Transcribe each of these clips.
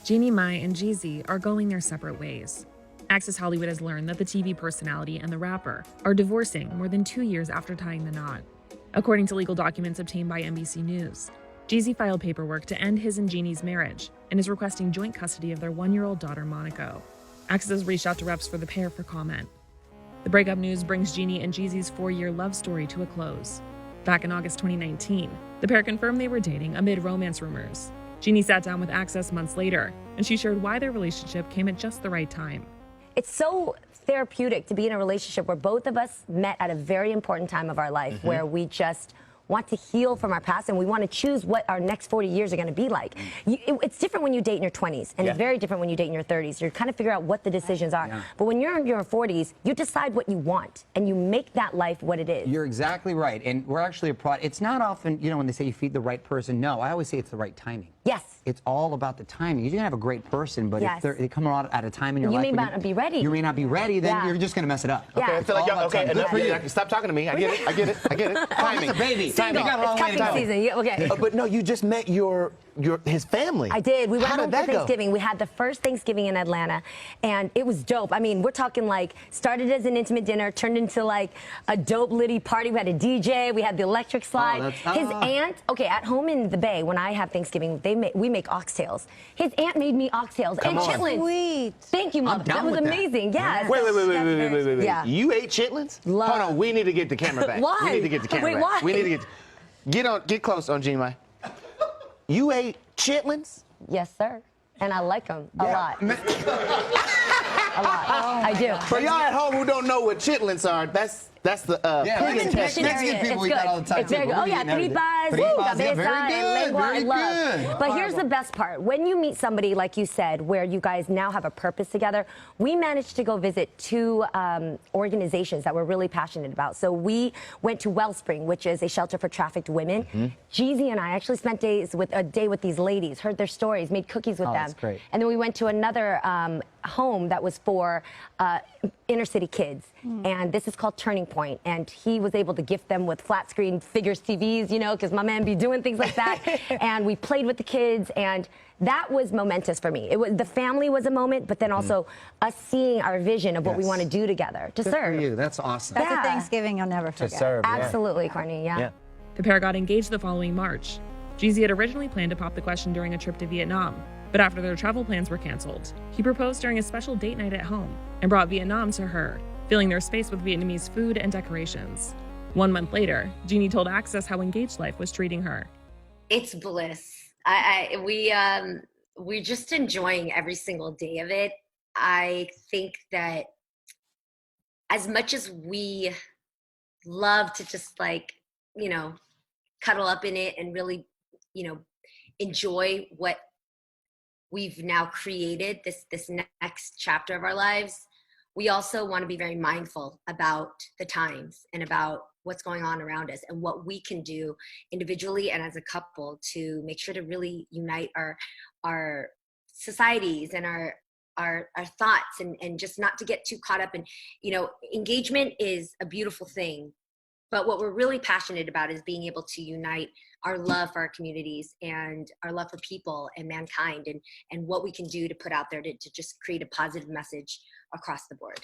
Jeannie Mai and Jeezy are going their separate ways. Access Hollywood has learned that the TV personality and the rapper are divorcing more than 2 years after tying the knot. According to legal documents obtained by NBC News, Jeezy filed paperwork to end his and Jeannie's marriage and is requesting joint custody of their 1-year-old daughter, Monaco. Access has reached out to reps for the pair for comment. The breakup news brings Jeannie and Jeezy's 4-year love story to a close. Back in August 2019, the pair confirmed they were dating amid romance rumors. Jeannie sat down with Access months later, and she shared why their relationship came at just the right time. It's so therapeutic to be in a relationship where both of us met at a very important time of our life, where we just want to heal from our past and we want to choose what our next 40 years are going to be like. It's different when you date in your 20s, and it's very different when you date in your 30s. You're kind of figure out what the decisions are. But when you're in your 40s, you decide what you want, and you make that life what it is. You're exactly right. And we're actually a product. It's not often, you know, when they say you feed the right person. No, I always say it's the right timing. Yes. It's all about the timing. You can have a great person, but if they come out at a time in your life, you may not be ready. You may not be ready. Then you're just going to mess it up. Okay, I feel like okay, enough for you. Stop talking to me. I get it. I get it. I get it. Timing. It's a baby. Single. It's cuffing season. Yeah, okay. But no, you just met his family. I did. We went How home did for that go? Thanksgiving. We had the first Thanksgiving in Atlanta, and it was dope. I mean, we're talking like started as an intimate dinner, turned into like a dope litty party. We had a DJ. We had the electric slide. His aunt, at home in the Bay, when I have Thanksgiving, we make oxtails. His aunt made me oxtails and chitlins. Sweet. Thank you, Mom. That was amazing. Yes. Wait. Yeah. You ate chitlins? Love. Hold on. We need to get the camera back. Why? We need to get the camera Wait, back. why? We need to get close on Jeannie Mai. You ate chitlins? Yes, sir. And I like them a lot. A lot. I do. For y'all at home who don't know what chitlins are, that's the pig intestine. Mexican people eat that all the time. It's very good. Oh yeah, tripas, cabeza, and lengua. I love. But here's the best part: when you meet somebody like you said, where you guys now have a purpose together. We managed to go visit 2 organizations that we're really passionate about. So we went to Wellspring, which is a shelter for trafficked women. Jeezy and I actually spent a day with these ladies, heard their stories, made cookies with them. That's great. And then we went to another home that was for inner city kids, and this is called Turning Point, and he was able to gift them with flat screen figures TVs, you know, because my man be doing things like that. And we played with the kids, and that was momentous for me. The family was a moment, but then also us seeing our vision of what we want to do together to serve. For you. That's awesome. That's a Thanksgiving you'll never forget. To serve. Absolutely, Courtney. Yeah. The pair got engaged the following March. Jeezy had originally planned to pop the question during a trip to Vietnam, but after their travel plans were canceled, he proposed during a special date night at home and brought Vietnam to her, filling their space with Vietnamese food and decorations. 1 month later, Jeannie told Access how engaged life was treating her. It's bliss. We're just enjoying every single day of it. I think that as much as we love to just cuddle up in it and really, enjoy what we've now created, this next chapter of our lives, we also want to be very mindful about the times and about what's going on around us and what we can do individually and as a couple to make sure to really unite our societies and our thoughts and just not to get too caught up in, engagement is a beautiful thing. But what we're really passionate about is being able to unite our love for our communities and our love for people and mankind and what we can do to put out there to just create a positive message across the board.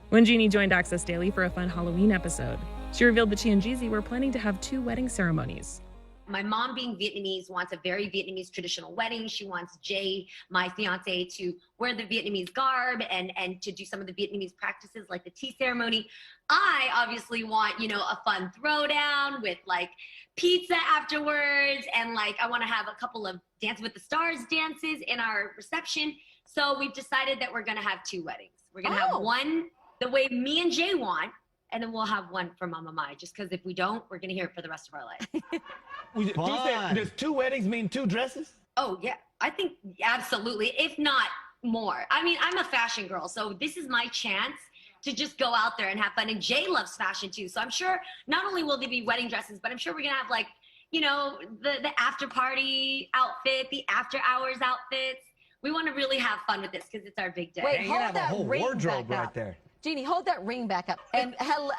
When Jeannie joined Access Daily for a fun Halloween episode, she revealed that she and Jeezy were planning to have 2 wedding ceremonies. My mom, being Vietnamese, wants a very Vietnamese traditional wedding. She wants Jay, my fiance, to wear the Vietnamese garb and to do some of the Vietnamese practices like the tea ceremony. I obviously want, a fun throwdown with like pizza afterwards, and I want to have a couple of Dance with the Stars dances in our reception. So we've decided that we're going to have 2 weddings. We're going to have one the way me and Jay want, and then we'll have one for Mama Mai, just because if we don't, we're going to hear it for the rest of our life. Does 2 weddings mean 2 dresses? Oh, yeah. I think absolutely, if not more. I mean, I'm a fashion girl, so this is my chance to just go out there and have fun. And Jay loves fashion, too. So I'm sure not only will there be wedding dresses, but I'm sure we're going to have, the after party outfit, the after hours outfits. We want to really have fun with this because it's our big day. Wait, You're going to have a whole ring wardrobe back right up. there. Jeannie, hold that ring back up. And hello.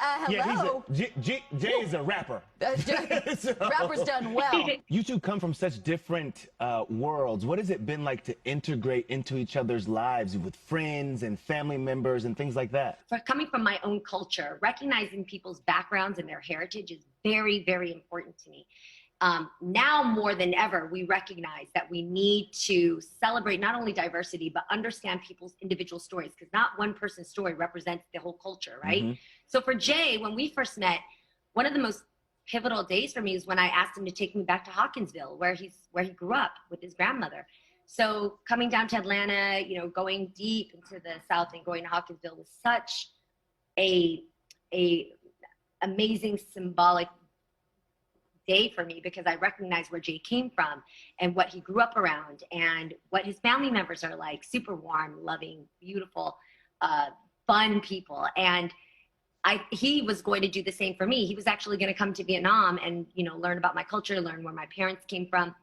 Yeah, Jay's a rapper. Rapper's done well. You two come from such different worlds. What has it been like to integrate into each other's lives with friends and family members and things like that? Coming from my own culture, recognizing people's backgrounds and their heritage is very, very important to me. Now more than ever, we recognize that we need to celebrate not only diversity, but understand people's individual stories, because not one person's story represents the whole culture, right? Mm-hmm. So for Jay, when we first met, one of the most pivotal days for me is when I asked him to take me back to Hawkinsville, where he grew up with his grandmother. So coming down to Atlanta, you know, going deep into the South and going to Hawkinsville was such a amazing symbolic day for me, because I recognize where Jay came from and what he grew up around and what his family members are like. Super warm, loving, beautiful, fun people. And he was going to do the same for me. He was actually going to come to Vietnam and, you know, learn about my culture, learn where my parents came from.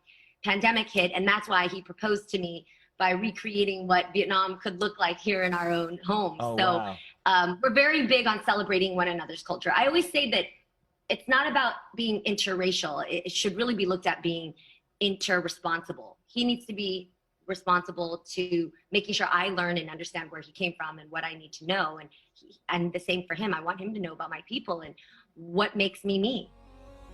Pandemic hit, and that's why he proposed to me by recreating what Vietnam could look like here in our own home. Oh, so wow. We're very big on celebrating one another's culture. I always say that it's not about being interracial. It should really be looked at being interresponsible. He needs to be responsible to making sure I learn and understand where he came from and what I need to know. And the same for him. I want him to know about my people and what makes me me.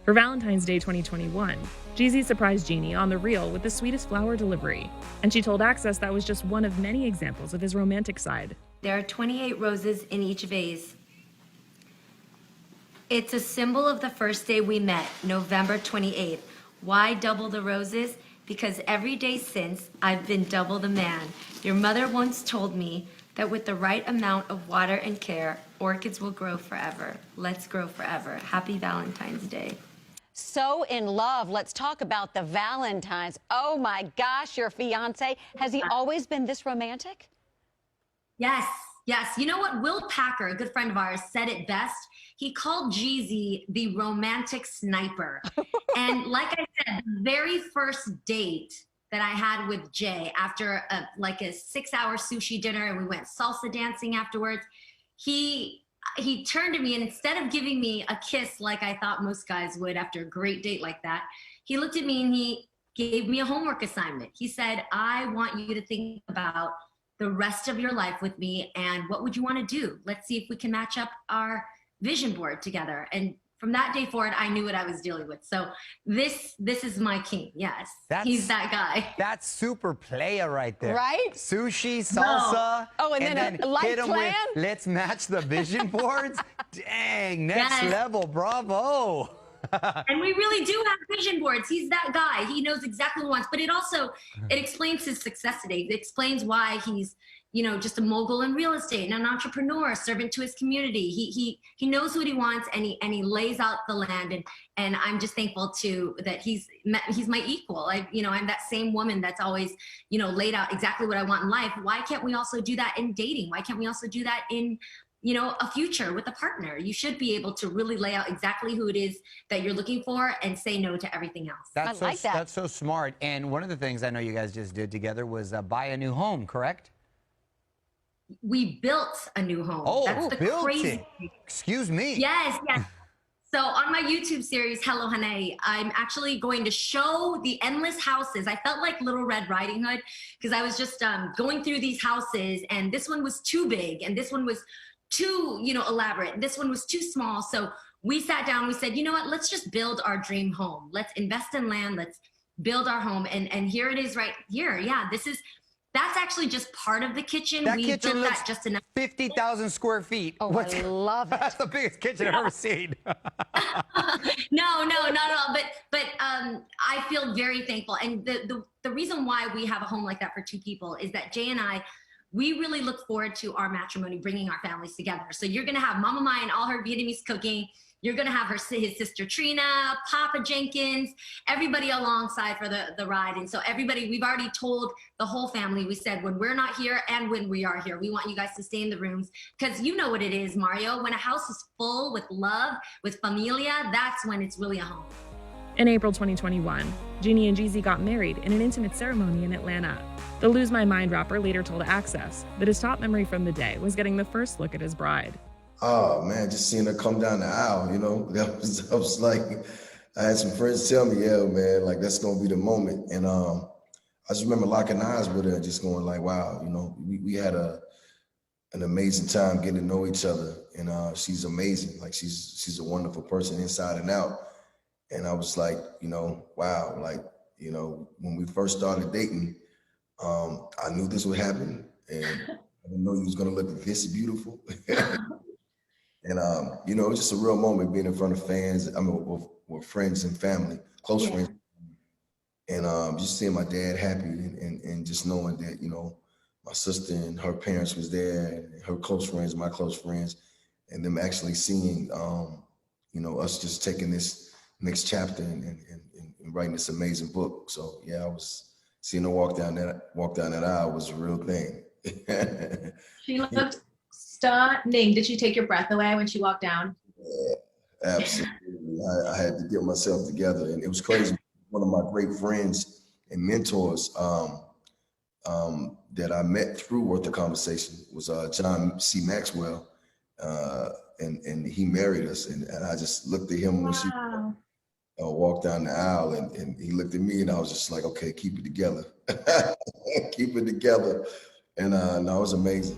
For Valentine's Day 2021, Jeezy surprised Jeannie on The Real with the sweetest flower delivery. And she told Access that was just one of many examples of his romantic side. There are 28 roses in each vase. It's a symbol of the first day we met, November 28th. Why double the roses? Because every day since, I've been double the man. Your mother once told me that with the right amount of water and care, orchids will grow forever. Let's grow forever. Happy Valentine's Day. So in love. Let's talk about the Valentines. Oh my gosh, your fiance. Has he always been this romantic? Yes, yes. You know what? Will Packer, a good friend of ours, said it best. He called Jeezy the romantic sniper. And like I said, the very first date that I had with Jay after a 6-hour sushi dinner, and we went salsa dancing afterwards, he turned to me, and instead of giving me a kiss like I thought most guys would after a great date like that, he looked at me and he gave me a homework assignment. He said, I want you to think about the rest of your life with me, and what would you want to do? Let's see if we can match up our vision board together. And from that day forward, I knew what I was dealing with. So this is my king. Yes, he's that guy. That's super playa right there. Right? Sushi, salsa. Oh, and then a life hit 'em plan? with, let's match the vision boards. Dang, next level. Bravo. And we really do have vision boards. He's that guy. He knows exactly what he wants. But it explains his success today. It explains why he's, you know, just a mogul in real estate and an entrepreneur, a servant to his community. He knows what he wants, and he lays out the land. And I'm just thankful too that he's my equal. I'm that same woman that's always, you know, laid out exactly what I want in life. Why can't we also do that in dating? Why can't we also do that in, you know, a future with a partner? You should be able to really lay out exactly who it is that you're looking for and say no to everything else. That's so smart. And one of the things I know you guys just did together was buy a new home, correct? We built a new home. Oh, that's the crazy thing. Excuse me. Yes. So on my YouTube series, Hello Hane, I'm actually going to show the endless houses. I felt like Little Red Riding Hood because I was just going through these houses, and this one was too big, and this one was too, you know, elaborate. This one was too small. So we sat down, we said, you know what, let's just build our dream home. Let's invest in land. Let's build our home. And here it is right here. Yeah, that's actually just part of the kitchen. That we kitchen built looks that just enough. 50,000 square feet. Oh, I love it. That's the biggest kitchen I've ever seen. No, not at all. But I feel very thankful. And the reason why we have a home like that for two people is that Jay and I, we really look forward to our matrimony, bringing our families together. So you're going to have Mama Mai and all her Vietnamese cooking. You're going to have his sister Trina, Papa Jenkins, everybody alongside for the ride. And so everybody, we've already told the whole family, we said, when we're not here and when we are here, we want you guys to stay in the rooms. Because you know what it is, Mario. When a house is full with love, with familia, that's when it's really a home. In April 2021, Jeannie and Jeezy got married in an intimate ceremony in Atlanta. The Lose My Mind rapper later told Access that his top memory from the day was getting the first look at his bride. Oh man, just seeing her come down the aisle, you know, that was like, I had some friends tell me, yeah, man, like that's gonna be the moment. And I just remember locking eyes with her and just going like, wow, you know, we had an amazing time getting to know each other. And she's amazing. Like she's a wonderful person inside and out. And I was like, you know, wow, like, you know, when we first started dating, I knew this would happen, and I didn't know he was gonna look this beautiful. And you know, it was just a real moment being in front of fans. I mean, with friends and family, close friends, and just seeing my dad happy, and just knowing that, you know, my sister and her parents was there, and her close friends, my close friends, and them actually seeing, you know, us just taking this next chapter and writing this amazing book. So yeah, I was seeing her walk down that aisle was a real thing. She looked stunning. Did she take your breath away when she walked down? Yeah, absolutely. I had to get myself together, and it was crazy. One of my great friends and mentors that I met through Worth the Conversation was John C. Maxwell, and he married us, and I just looked at him when she walked down the aisle, and he looked at me, and I was just like, okay, keep it together. Keep it together. And no, it was amazing.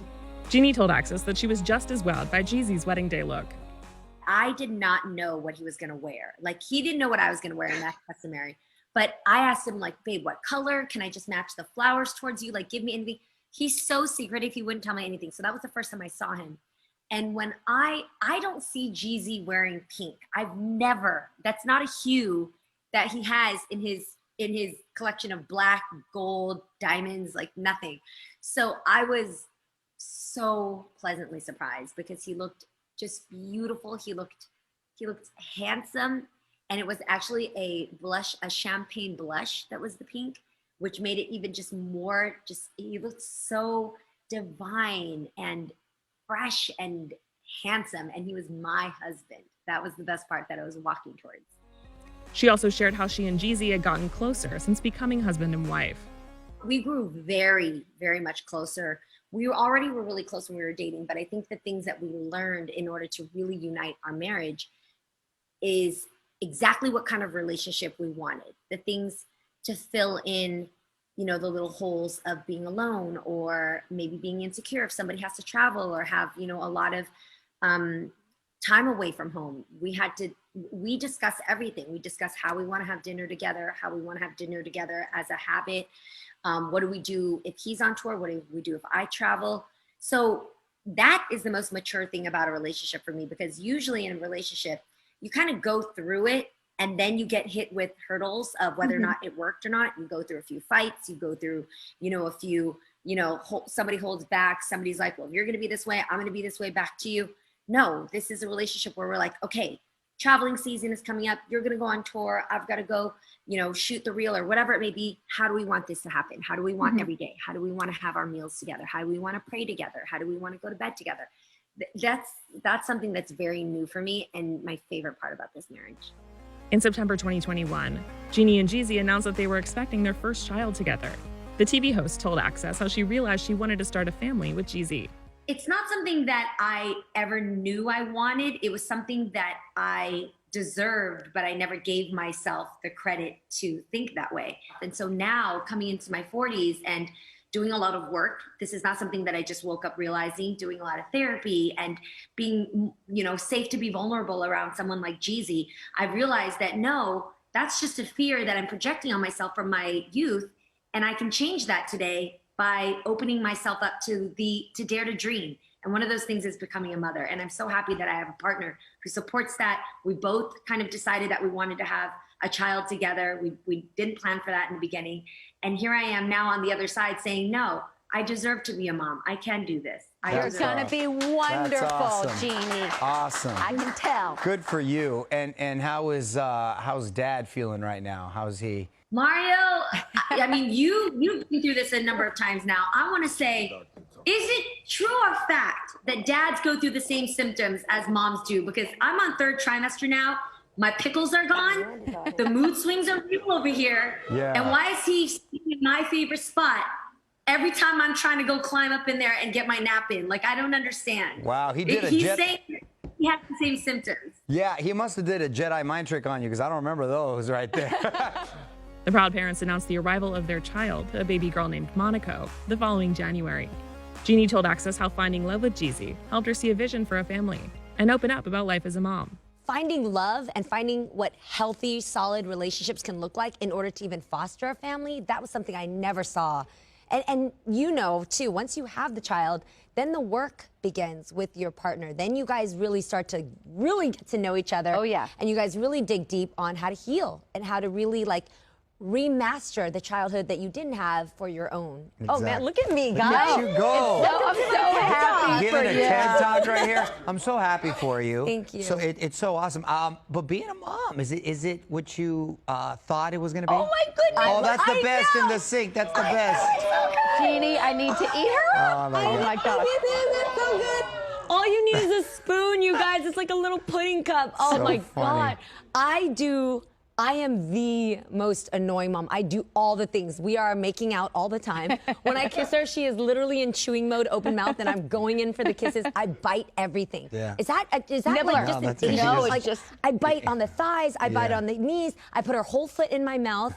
Jeannie told Access that she was just as wowed by Jeezy's wedding day look. I did not know what he was going to wear. Like, he didn't know what I was going to wear in that customary. But I asked him, like, babe, what color? Can I just match the flowers towards you? Like, give me anything. He's so secretive. He wouldn't tell me anything. So that was the first time I saw him. And when I don't see Jeezy wearing pink. I've never, that's not a hue that he has in his collection of black, gold, diamonds, like nothing. So I was so pleasantly surprised because he looked just beautiful. He looked handsome. And it was actually a blush, a champagne blush that was the pink, which made it even just more, he looked so divine and fresh and handsome. And he was my husband. That was the best part that I was walking towards. She also shared how she and Jeezy had gotten closer since becoming husband and wife. We grew very, very much closer. We were really close when we were dating, but I think the things that we learned in order to really unite our marriage is exactly what kind of relationship we wanted. The things to fill in, you know, the little holes of being alone, or maybe being insecure if somebody has to travel or have, you know, a lot of time away from home. We discuss everything. We discuss how we want to have dinner together, how we want to have dinner together as a habit. What do we do if he's on tour? What do we do if I travel? So that is the most mature thing about a relationship for me, because usually in a relationship, you kind of go through it and then you get hit with hurdles of whether or not it worked or not. You go through a few fights, you go through, you know, a few, you know, somebody holds back. Somebody's like, well, if you're going to be this way, I'm going to be this way back to you. No, this is a relationship where we're like, okay, traveling season is coming up. You're going to go on tour. I've got to go, you know, shoot the reel or whatever it may be. How do we want this to happen? How do we want every day? How do we want to have our meals together? How do we want to pray together? How do we want to go to bed together? That's something that's very new for me and my favorite part about this marriage. In September 2021, Jeannie and Jeezy announced that they were expecting their first child together. The TV host told Access how she realized she wanted to start a family with Jeezy. It's not something that I ever knew I wanted. It was something that I deserved, but I never gave myself the credit to think that way. And so now, coming into my 40s and doing a lot of work, this is not something that I just woke up realizing, doing a lot of therapy and being, you know, safe to be vulnerable around someone like Jeezy, I realized that no, that's just a fear that I'm projecting on myself from my youth. And I can change that today by opening myself up to dare to dream. And one of those things is becoming a mother. And I'm so happy that I have a partner who supports that. We both kind of decided that we wanted to have a child together. We didn't plan for that in the beginning. And here I am now on the other side saying, no, I deserve to be a mom. I can do this. You're going to be wonderful, awesome. Jeannie. Awesome. I can tell. Good for you. And how's Dad feeling right now? How's he? Mario, I mean, you've been through this a number of times now. I want to say, is it true or fact that dads go through the same symptoms as moms do? Because I'm on 3rd trimester now. My pickles are gone. The mood swings are real over here. Yeah. And why is he in my favorite spot every time I'm trying to go climb up in there and get my nap in? Like, I don't understand. Wow, he did a He's jet. saying he has the same symptoms. Yeah, he must have did a Jedi mind trick on you because I don't remember those right there. The proud parents announced the arrival of their child, a baby girl named Monaco, the following January. Jeannie told Access how finding love with Jeezy helped her see a vision for a family and open up about life as a mom. Finding love and finding what healthy, solid relationships can look like in order to even foster a family, that was something I never saw. And you know, too, once you have the child, then the work begins with your partner. Then you guys really start to really get to know each other. Oh, yeah. And you guys really dig deep on how to heal and how to really, like, remaster the childhood that you didn't have for your own. Exactly. Oh, man, look at me, guys. Look at you go. I'm so happy for Giving a you. TED Talk right here. I'm so happy for you. Thank you. So it's so awesome. But being a mom, is it what you thought it was going to be? Oh, my goodness. Oh, that's the I best in know. the sink. That's the best. Jeannie, I need to eat her up. Oh, my God. That's so good. All you need is a spoon, you guys. It's like a little pudding cup. Oh, So my funny. God. I am the most annoying mom. I do all the things. We are making out all the time. When I kiss her, she is literally in chewing mode, open mouth, and I'm going in for the kisses. I bite everything. Yeah. Is that Nibbler. like No, just that's an Asian? easy. Like, I bite on the thighs. I bite Yeah. on the knees. I put her whole foot in my mouth.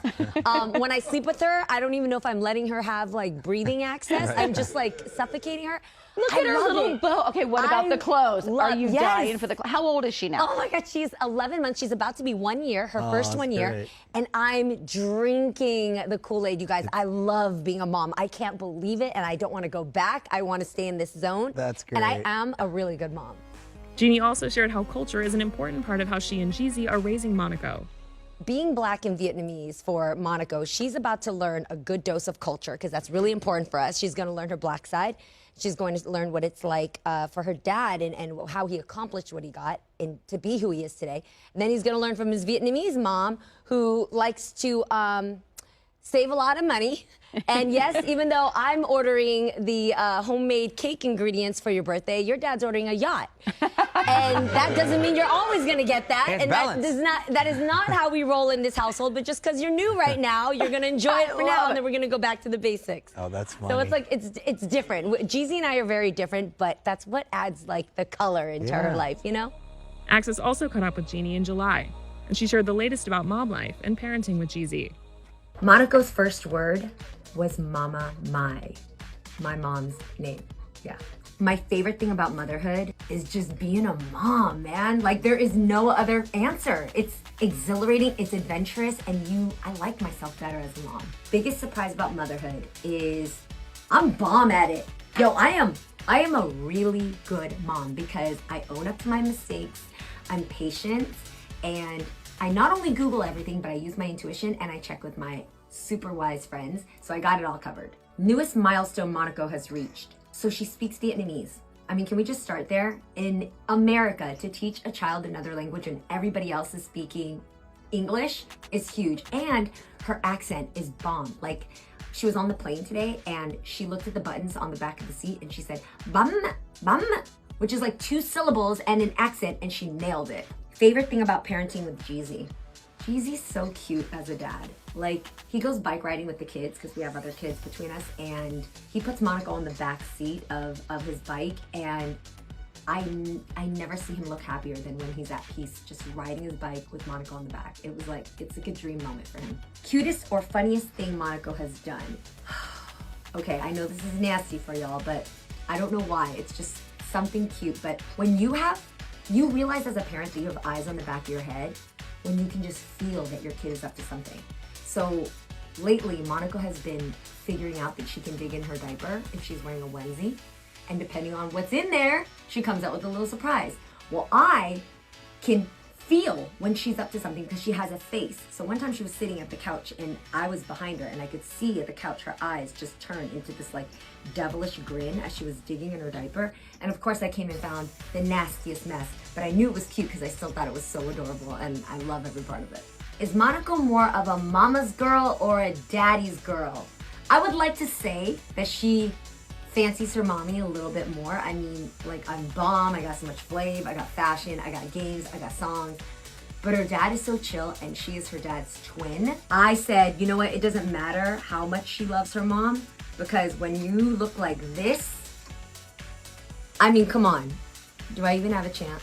When I sleep with her, I don't even know if I'm letting her have like breathing access. I'm just like suffocating her. Look I at her love little it. bow. Okay, what about the clothes? Are you Yes. dying for the clothes? How old is she now? Oh my God, she's 11 months. She's about to be 1 year, her first that's 1 year. great. And I'm drinking the Kool-Aid, you guys. I love being a mom. I can't believe it, and I don't want to go back. I want to stay in this zone. That's And I great. am a really good mom. Jeannie also shared how culture is an important part of how she and Jeezy are raising Monaco. Being Black and Vietnamese for Monaco, she's about to learn a good dose of culture because that's really important for us. She's going to learn her Black side. She's going to learn what it's like for her dad and how he accomplished what he got and to be who he is today. And then he's going to learn from his Vietnamese mom who likes to save a lot of money. And yes, even though I'm ordering the homemade cake ingredients for your birthday, your dad's ordering a yacht. And that doesn't mean you're always going to get that. It's And balanced. that is not how we roll in this household. But just because you're new right now, you're going to enjoy it for now, and then we're going to go back to the basics. Oh, that's funny. So it's like, it's different. Jeezy and I are very different, but that's what adds like the color into her life, you know? Access also caught up with Jeannie in July, and she shared the latest about mom life and parenting with Jeezy. Monaco's first word was Mama Mai, my mom's name. Yeah. My favorite thing about motherhood is just being a mom, man. Like, there is no other answer. It's exhilarating, it's adventurous, and I like myself better as a mom. Biggest surprise about motherhood is I'm bomb at it. Yo, I am a really good mom because I own up to my mistakes, I'm patient, and I not only Google everything, but I use my intuition and I check with my super wise friends, so I got it all covered. Newest milestone Monaco has reached. So she speaks Vietnamese. I mean, can we just start there? In America, to teach a child another language when everybody else is speaking English is huge. And her accent is bomb. Like, she was on the plane today and she looked at the buttons on the back of the seat and she said, bum, bum, which is like 2 syllables and an accent, and she nailed it. Favorite thing about parenting with Jeezy. Jeezy's so cute as a dad. Like, he goes bike riding with the kids because we have other kids between us, and he puts Monaco on the back seat of his bike, and I never see him look happier than when he's just riding his bike with Monaco on the back. It was like, it's like a dream moment for him. Cutest or funniest thing Monaco has done. Okay, I know this is nasty for y'all, but I don't know why. It's just something cute. But when you realize as a parent that you have eyes on the back of your head, when you can just feel that your kid is up to something. So lately, Monaco has been figuring out that she can dig in her diaper if she's wearing a onesie. And depending on what's in there, she comes out with a little surprise. Well, I can feel when she's up to something because she has a face. So one time she was sitting at the couch and I was behind her and I could see at the couch her eyes just turn into this like devilish grin as she was digging in her diaper. And of course I came and found the nastiest mess, but I knew it was cute because I still thought it was so adorable and I love every part of it. Is Monaco more of a mama's girl or a daddy's girl? I would like to say that she fancies her mommy a little bit more. I mean, like, I'm bomb, I got so much flav, I got fashion, I got games, I got songs. but her dad is so chill and she is her dad's twin. I said, you know what, it doesn't matter how much she loves her mom, because when you look like this, I mean, come on, do I even have a chance?